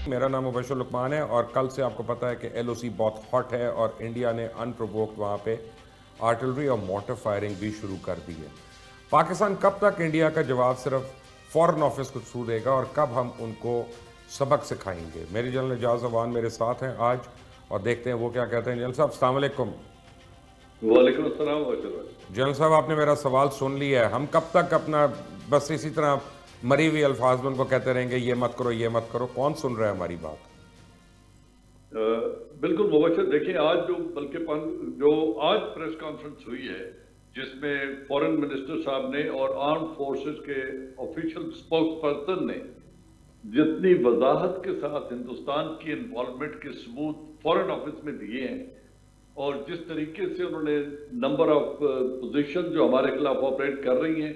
میرا نام مبشر لقمان ہے اور کل سے آپ کو پتا ہے کہ ایل او سی بہت ہاٹ ہے اور انڈیا نے انپرووکڈ وہاں پہ آرٹلری اور موٹر فائرنگ بھی شروع کر دی ہے۔ پاکستان کب تک انڈیا کا جواب صرف فورن آفس کو تھرو دے گا اور کب ہم ان کو سبق سکھائیں گے؟ میری جنرل اعجاز امان میرے ساتھ ہیں آج اور دیکھتے ہیں وہ کیا کہتے ہیں۔ جنرل صاحب السلام علیکم۔ وعلیکم السلام جنرل صاحب آپ نے میرا سوال سن لیا ہے، ہم کب تک اپنا بس اسی طرح مری ہوئی الفاظ میں ان کو کہتے رہیں گے یہ مت کرو یہ مت کرو؟ کون سن رہا ہے ہماری بات؟ بالکل مبشر، دیکھیں آج جو آج پریس کانفرنس ہوئی ہے جس میں فورن منسٹر صاحب نے اور آرم فورسز کے آفیشل اسپوکس پرسن نے جتنی وضاحت کے ساتھ ہندوستان کی انوالومنٹ کے ثبوت فورن آفس میں دیے ہیں اور جس طریقے سے انہوں نے نمبر آف پوزیشن جو ہمارے خلاف آپریٹ کر رہی ہیں،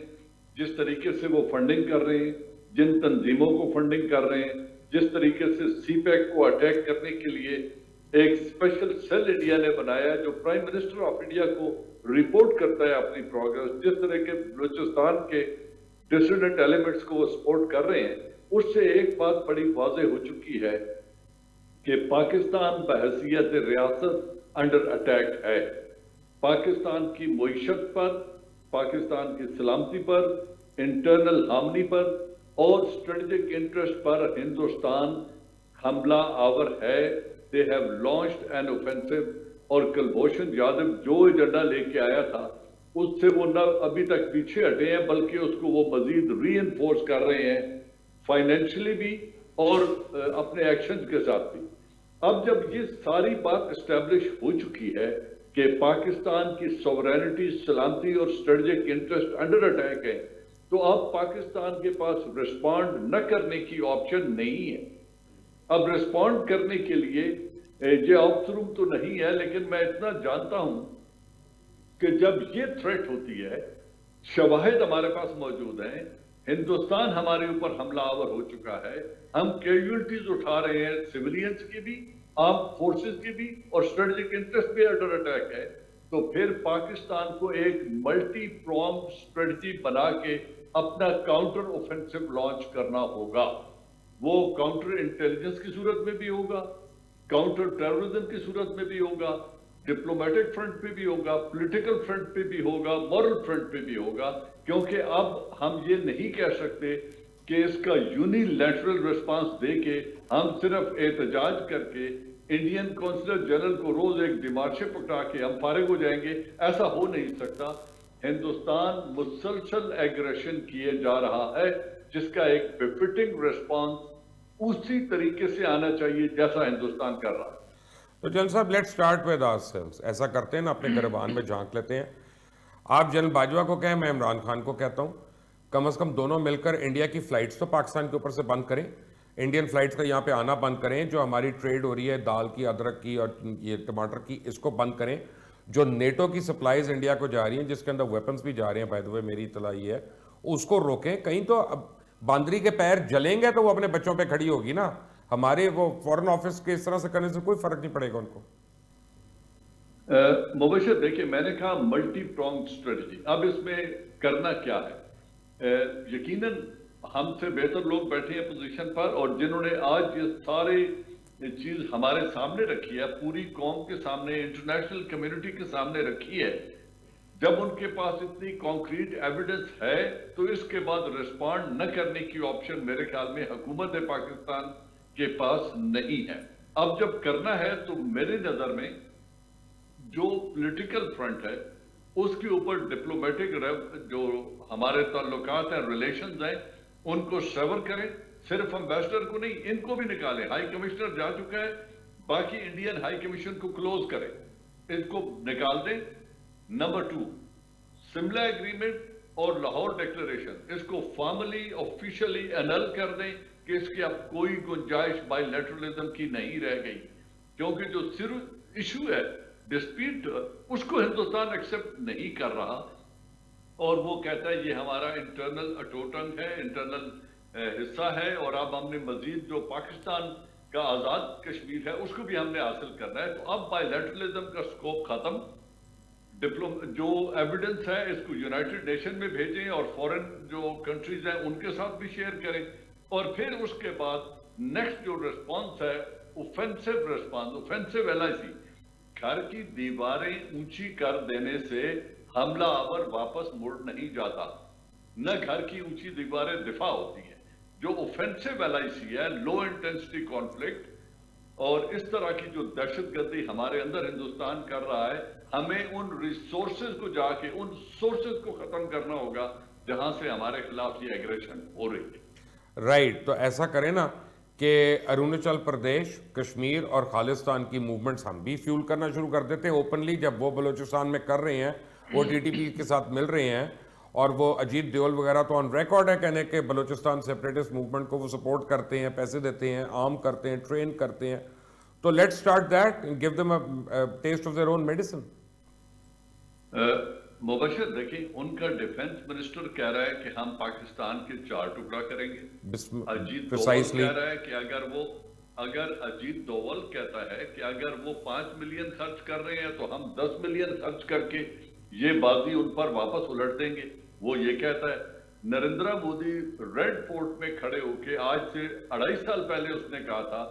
جس طریقے سے وہ فنڈنگ کر رہے ہیں، جن تنظیموں کو فنڈنگ کر رہے ہیں، جس طریقے سے سی پیک کو اٹیک کرنے کے لیے ایک اسپیشل سیل انڈیا نے بنایا جو پرائم منسٹر آف انڈیا کو رپورٹ کرتا ہے اپنی پروگرس، جس طرح کے بلوچستان کے ڈسیڈنٹ ایلیمنٹس کو وہ سپورٹ کر رہے ہیں، اس سے ایک بات بڑی واضح ہو چکی ہے کہ پاکستان بحیثیت ریاست انڈر اٹیک ہے۔ پاکستان کی معیشت پر، پاکستان کی سلامتی پر، انٹرنل ہارمنی پر اور اسٹریٹجک انٹرسٹ پر ہندوستان حملہ آور ہے۔ They have launched an offensive اور کلبھوشن یادو جو ایجنڈا لے کے آیا تھا اس سے وہ نہ ابھی تک پیچھے ہٹے ہیں بلکہ اس کو وہ مزید ری انفورس کر رہے ہیں، فائنینشلی بھی اور اپنے ایکشنز کے ساتھ بھی۔ اب جب یہ ساری بات اسٹیبلش ہو چکی ہے کہ پاکستان کی سوورینٹی، سلامتی اور اسٹریٹجک انٹرسٹ انڈر اٹیک ہے تو اب پاکستان کے پاس رسپونڈ نہ کرنے کی آپشن نہیں ہے۔ اب رسپونڈ کرنے کے لیے یہ آپشن تو نہیں ہے، لیکن میں اتنا جانتا ہوں کہ جب یہ تھریٹ ہوتی ہے، شواہد ہمارے پاس موجود ہیں، ہندوستان ہمارے اوپر حملہ آور ہو چکا ہے، ہم کیجولٹیز اٹھا رہے ہیں، سیولینز کی بھی، آرم فورسز کی بھی اور اسٹریٹجک انٹرسٹ بھی انڈر اٹیک ہے، تو پھر پاکستان کو ایک ملٹی پرونگ اسٹریٹجی بنا کے اپنا کاؤنٹر اوفینسو لانچ کرنا ہوگا۔ وہ کاؤنٹر انٹیلیجنس کی صورت میں بھی ہوگا، کاؤنٹر ٹیررزم کی صورت میں بھی ہوگا، ڈپلومیٹک فرنٹ پہ بھی ہوگا، پولیٹیکل فرنٹ پہ بھی ہوگا، مورل فرنٹ پہ بھی ہوگا، کیونکہ اب ہم یہ نہیں کہہ سکتے کہ اس کا یونی لیٹرل ریسپانس دے کے ہم صرف احتجاج کر کے انڈین کونسلر جنرل کو روز ایک ڈیمارشپ اٹھا کے ہم فارغ ہو جائیں گے، ایسا ہو نہیں سکتا۔ ہندوستان مسلسل ایگریشن کیے جا رہا ہے جس کا ایک بفٹنگ ریسپانس اسی طریقے سے آنا چاہیے جیسا ہندوستان کر رہا ہے۔ تو جنرل صاحب let start with our cells, ایسا کرتے ہیں نا، اپنے گریبان میں جھانک لیتے ہیں۔ آپ جنرل باجوہ کو کہیں، میں عمران خان کو کہتا ہوں کم از کم دونوں مل کر انڈیا کی فلائٹس تو پاکستان کے اوپر سے بند کریں، انڈین فلائٹس کا یہاں پہ آنا بند کریں، جو ہماری ٹریڈ ہو رہی ہے دال کی، ادرک کی اور یہ ٹماٹر کی، اس کو بند کریں، جو نیٹو کی سپلائیز انڈیا کو جا رہی ہیں جس کے اندر ویپنز بھی جا رہے ہیں، بائی دی وے میری اطلاع یہ ہے، اس کو روکیں۔ کہیں تو اب باندری کے پیر جلیں گے تو وہ اپنے بچوں پہ کھڑی ہوگی نا، ہمارے وہ فورن آفس کے اس طرح سے کرنے سے کوئی فرق نہیں پڑے گا ان کو۔ مبشر دیکھیں، میں نے کہا ملٹی پرونگ اسٹریٹجی، اب اس میں کرنا کیا ہے؟ یقیناً ہم سے بہتر لوگ بیٹھے ہیں پوزیشن پر اور جنہوں نے آج یہ سارے چیز ہمارے سامنے رکھی ہے، پوری قوم کے سامنے، انٹرنیشنل کمیونٹی کے سامنے رکھی ہے، جب ان کے پاس اتنی کانکریٹ ایویڈنس ہے تو اس کے بعد ریسپونڈ نہ کرنے کی آپشن میرے خیال میں حکومت پاکستان کے پاس نہیں ہے۔ اب جب کرنا ہے تو میرے نظر میں جو پولیٹیکل فرنٹ ہے اس کے اوپر ڈپلومیٹک جو ہمارے تعلقات ہیں، ریلیشنز ہیں، ان کو سیور کریں، صرف امبیسڈر کو نہیں، ان کو بھی نکالیں۔ ہائی کمشنر جا چکا ہے، باقی انڈین ہائی کمیشن کو کلوز کریں، ان کو نکال دیں۔ نمبر 2، سملا ایگریمنٹ اور لاہور ڈیکلریشن، اس کو فارملی آفیشلی انل کر دیں کہ اس کی اب کوئی گنجائش بائی لیٹرلزم کی نہیں رہ گئی، کیونکہ جو صرف ایشو ہے ڈسپیوٹ اس کو ہندوستان ایکسپٹ نہیں کر رہا اور وہ کہتا ہے یہ ہمارا انٹرنل اٹوٹنگ ہے، انٹرنل حصہ ہے اور اب ہم نے مزید جو پاکستان کا آزاد کشمیر ہے اس کو بھی ہم نے حاصل کرنا ہے۔ تو اب بائی لیٹرلزم کا سکوپ ختم، جو ایویڈنس ہے اس کو یونائٹڈ نیشن میں بھیجیں اور فورن جو کنٹریز ہیں ان کے ساتھ بھی شیئر کریں اور پھر اس کے بعد नेक्स्ट जो रिस्पॉन्स है ऑफेंसिव रिस्पॉन्स, ऑफेंसिव एलआईसी, घर की दीवारें ऊंची कर देने से हमलावर वापस मुड़ नहीं जाता, न घर की ऊंची दीवारें दिफा होती हैं। जो ऑफेंसिव एलआईसी है, लो इंटेंसिटी कॉन्फ्लिक्ट, और इस तरह की जो दहशतगर्दी हमारे अंदर हिंदुस्तान कर रहा है, हमें उन रिसोर्सेज को जाके उन सोर्सेज को खत्म करना होगा जहां से हमारे खिलाफ ये एग्रेशन हो रही है। राइट, तो ऐसा करें ना कि अरुणाचल प्रदेश, कश्मीर और खालिस्तान की मूवमेंट्स हम भी फ्यूल करना शुरू कर देते हैं ओपनली। जब वो बलूचिस्तान में कर रहे हैं, वो टीटीपी के साथ मिल रहे हैं, और वो अजीत डोवल वगैरह तो ऑन रिकॉर्ड है कहने के बलूचिस्तान सेपरेटिस्ट मूवमेंट को वो सपोर्ट करते हैं, पैसे देते हैं, आर्म करते हैं, ट्रेन करते हैं। तो let's start that and give them a taste of their own medicine. Mubashar देखिए, उनका डिफेंस मिनिस्टर कह रहा है कि हम पाकिस्तान के 4 टुकड़ा करेंगे। अजीत डोवल कह रहा है कि अगर अजीत डोवल कहता है कि अगर वो 5 मिलियन खर्च कर रहे हैं तो हम 10 मिलियन खर्च करके ये बाजी उन पर वापस उलट देंगे। वो ये कहता है। नरेंद्र मोदी रेड फोर्ट में खड़े होके आज से 2.5 साल पहले उसने कहा था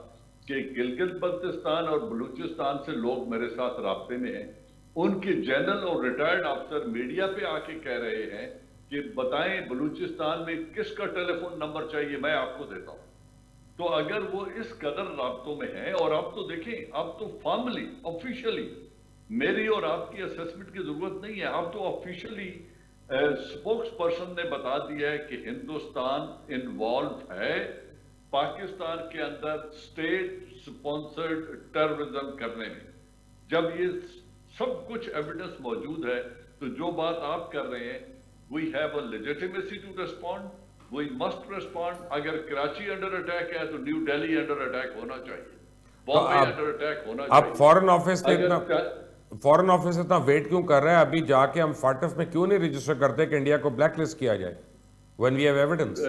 कि गिलगित बल्तिस्तान और बलूचिस्तान से लोग मेरे साथ राब्ते में हैं। उनके जनरल और रिटायर्ड अफसर मीडिया पे आके कह रहे हैं कि बताएं बलूचिस्तान में किसका टेलीफोन नंबर चाहिए, मैं आपको देता हूं। तो अगर वो इस कदर राब्तों में है, और अब तो देखें, अब तो फॉर्मली ऑफिशियली मेरी और आपकी असेसमेंट की जरूरत नहीं है, अब तो ऑफिशियली स्पोक्स पर्सन ने बता दिया है कि हिंदुस्तान इन्वॉल्व है पाकिस्तान के अंदर स्टेट स्पॉन्सर्ड टेररिज्म करने में। जब ये सब कुछ एविडेंस मौजूद है, तो जो बात आप कर रहे हैं, we have a legitimacy to respond, we must respond. अगर कराची अंडर अटैक है तो न्यू दिल्ली अंडर अटैक होना चाहिए, बॉम्बे अंडर अटैक होना चाहिए। अब फॉरेन ऑफिस इतना वेट क्यों कर रहा है? अभी जाके हम फाटफ में क्यों नहीं रजिस्टर करते कि इंडिया को ब्लैक लिस्ट किया जाए व्हेन वी हैव एविडेंस?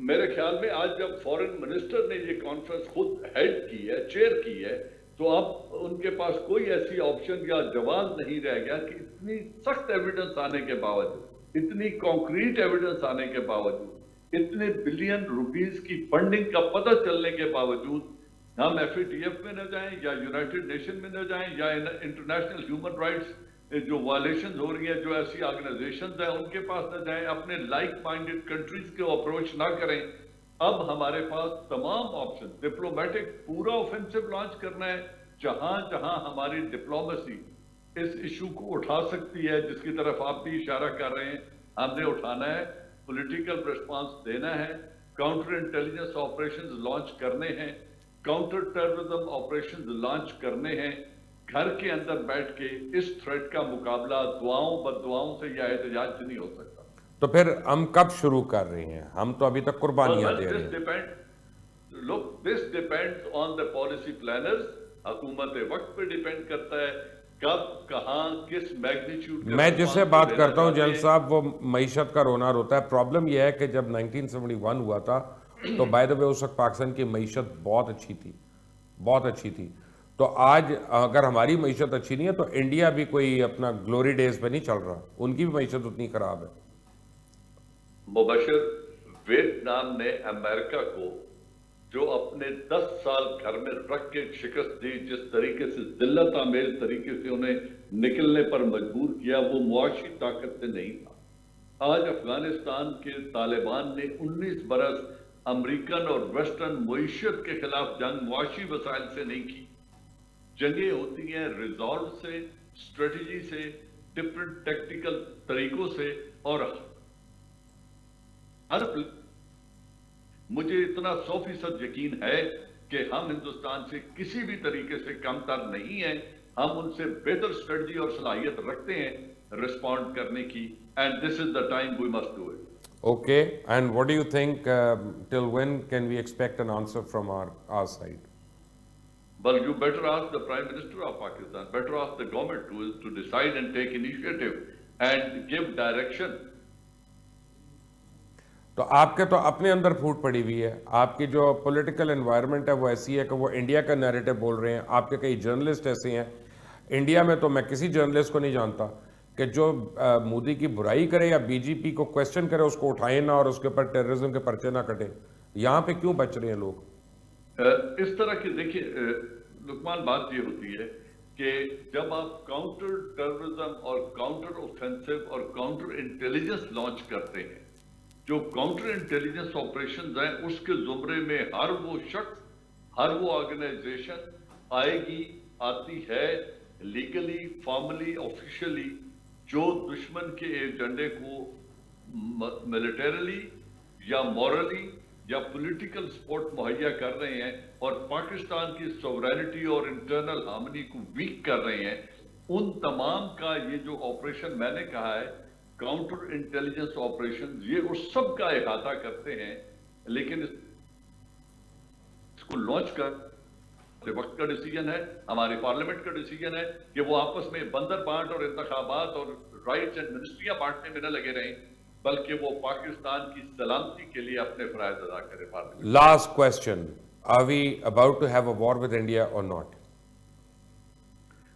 मेरे ख्याल में आज जब फॉरेन मिनिस्टर ने ये कॉन्फ्रेंस खुद हेड की है, चेयर की है, तो अब उनके पास कोई ऐसी ऑप्शन या जवाब नहीं रह गया कि इतनी सख्त एविडेंस आने के बावजूद, इतनी कॉन्क्रीट एविडेंस आने के बावजूद, इतने बिलियन रुपीस की फंडिंग का पता चलने के बावजूद हम FATF में न जाएं या यूनाइटेड नेशन में न जाएं या इंटरनेशनल ह्यूमन राइट्स जो वायलेशन हो रही है, जो ऐसी ऑर्गेनाइजेशंस हैं उनके पास न जाएं, अपने लाइक माइंडेड कंट्रीज को अप्रोच ना करें। अब हमारे पास तमाम ऑप्शन, डिप्लोमेटिक पूरा ऑफेंसिव लॉन्च करना है, जहां जहां हमारी डिप्लोमेसी इस इशू को उठा सकती है, जिसकी तरफ आप भी इशारा कर रहे हैं, हमने उठाना है, पॉलिटिकल रिस्पांस देना है, काउंटर इंटेलिजेंस ऑपरेशंस लॉन्च करने हैं, काउंटर टेररिज्म ऑपरेशंस लॉन्च करने हैं। घर के अंदर बैठ के इस थ्रेट का मुकाबला दुआओं बददुआओं से या एहतजाज से नहीं हो सकता। तो फिर हम कब शुरू कर रहे हैं? हम तो अभी तक कुर्बानियां दे रहे हैं। This depends on the policy planners. हुकूमत वक्त पे डिपेंड करता है कब, कहां, किस मैग्नीट्यूड। मैं जिससे बात करता हूं जनरल साहब, वो मईशत का रोनार होता है। प्रॉब्लम यह है कि जब 1971 हुआ था तो बाय द वे उस वक्त पाकिस्तान की मईशत बहुत अच्छी थी, बहुत अच्छी थी। तो आज अगर हमारी मईशत अच्छी नहीं है तो इंडिया भी कोई अपना ग्लोरी डेज पे नहीं चल रहा, उनकी भी मईशत उतनी खराब है। मुबशर, वियतनाम ने अमेरिका को जो अपने 10 साल घर में रख के शिकस्त दी, जिस तरीके से जिल्लत आमेज तरीके से उन्हें निकलने पर मजबूर किया, वो मुआशी ताकत से नहीं था। आज अफगानिस्तान के तालिबान ने 19 बरस अमेरिकन और वेस्टर्न मुईशत के खिलाफ जंग मुआशी वसाइल से नहीं की। जंगें होती हैं रिजॉल्व से, स्ट्रेटजी से, डिफरेंट टेक्निकल तरीकों से, और मुझे इतना 100% यकीन है कि हम हिंदुस्तान से किसी भी तरीके से कमतर नहीं है। हम उनसे बेहतर स्ट्रेटजी और सलाहियत रखते हैं रिस्पॉन्ड करने की, and this is the time we must do it. Okay, and what do you think, till when can we expect an answer from our side? Well, you better ask the Prime Minister of Pakistan, better ask the government to decide and take initiative and give direction. तो आपके तो अपने अंदर फूट पड़ी हुई है, आपकी जो पॉलिटिकल एनवायरनमेंट है वो ऐसी है कि वो इंडिया का नैरेटिव बोल रहे हैं। आपके कई जर्नलिस्ट ऐसे हैं इंडिया में, तो मैं किसी जर्नलिस्ट को नहीं जानता कि जो मोदी की बुराई करे या बीजेपी को क्वेश्चन करे उसको उठाए ना और उसके ऊपर टेररिज्म के पर्चे ना कटे। यहाँ पे क्यों बच रहे हैं लोग? इस तरह की देखिए लुकमान, बात ये होती है कि जब आप काउंटर टेररिज्म और काउंटर ऑफेंसिव और काउंटर इंटेलिजेंस लॉन्च करते हैं, जो काउंटर इंटेलिजेंस ऑपरेशंस हैं उसके जुमरे में हर वो शख्स, हर वो ऑर्गेनाइजेशन आएगी, आती है लीगली, फॉर्मली, ऑफिशियली, जो दुश्मन के एजेंडे को मिलिटरीली या मॉरली या पॉलिटिकल सपोर्ट मुहैया कर रहे हैं और पाकिस्तान की सॉवरेनिटी और इंटरनल हार्मनी को वीक कर रहे हैं। उन तमाम का ये जो ऑपरेशन मैंने कहा है काउंटर इंटेलिजेंस ऑपरेशन, ये उस सब का इहाता करते हैं, लेकिन इसको लॉन्च कर वक्त का डिसीजन है, हमारे पार्लियामेंट का डिसीजन है कि वो आपस में बंदर बांट और इंतखाबात और राइट्स एंड मिनिस्ट्रियां बांटने में न लगे रहें, बल्कि वो पाकिस्तान की सलामती के लिए अपने फराइज अदा करें। Parliament. Last question. Are we about to have a war with India or not?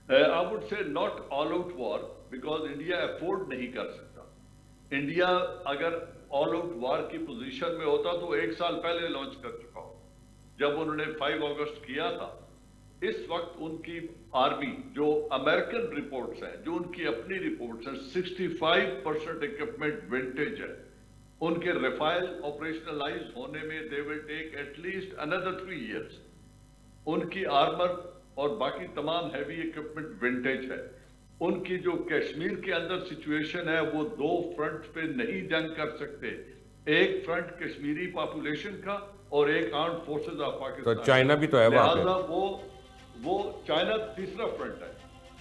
I would say not all out war because India afford नहीं कर सकता। इंडिया अगर ऑल आउट वार की पोजीशन में होता तो 1 साल पहले लॉन्च कर चुका हो। जब उन्होंने 5 अगस्त किया था, इस वक्त उनकी आर्मी, जो अमेरिकन रिपोर्ट्स हैं, जो उनकी अपनी रिपोर्ट्स हैं, 65% इक्विपमेंट विंटेज है। उनके रफाइल ऑपरेशनलाइज होने में they will take at least another 3 years। उनकी आर्मर और बाकी तमाम हैवी इक्विपमेंट विंटेज है। उनकी जो कश्मीर के अंदर सिचुएशन है, वो 2 फ्रंट पे नहीं जंग कर सकते। एक फ्रंट कश्मीरी पॉपुलेशन का और एक आर्म्ड फोर्सेस ऑफ पाकिस्तान। तो चाइना भी तो है वहां पे। लिहाजा वो चाइना तीसरा फ्रंट है।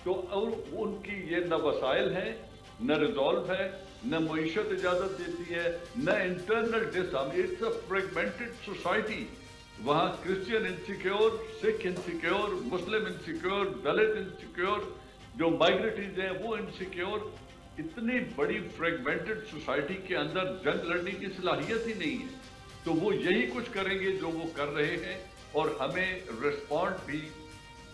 तो और उनकी ये न वसाइल है, न रिजॉल्व है, न मईशत इजाजत देती है, न internal disharmony. It's a fragmented society. वहां क्रिश्चियन इनसिक्योर, सिख इनसिक्योर, मुस्लिम इनसिक्योर, दलित इनसिक्योर, जो माइग्रेटीज हैं वो इनसिक्योर। इतनी बड़ी फ्रेगमेंटेड सोसाइटी के अंदर जंग लड़ने की सलाहियत ही नहीं है। तो वो यही कुछ करेंगे जो वो कर रहे हैं, और हमें रिस्पॉन्ड भी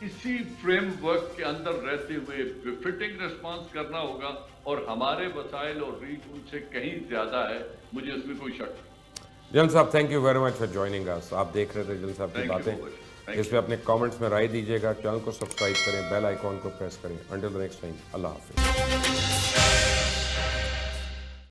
इसी फ्रेमवर्क के अंदर रहते हुए फिटिंग रिस्पॉन्स करना होगा, और हमारे वसाइल और रीच उनसे कहीं ज्यादा है, मुझे इसमें कोई शक नहीं। जन साहब, thank you very much for joining us. आप देख रहे थे जन साहब की बातें। इस पे अपने कमेंट्स में राय दीजिएगा, चैनल को सब्सक्राइब करें, बेल आइकॉन को प्रेस करें। Until the next time, Allah Hafiz.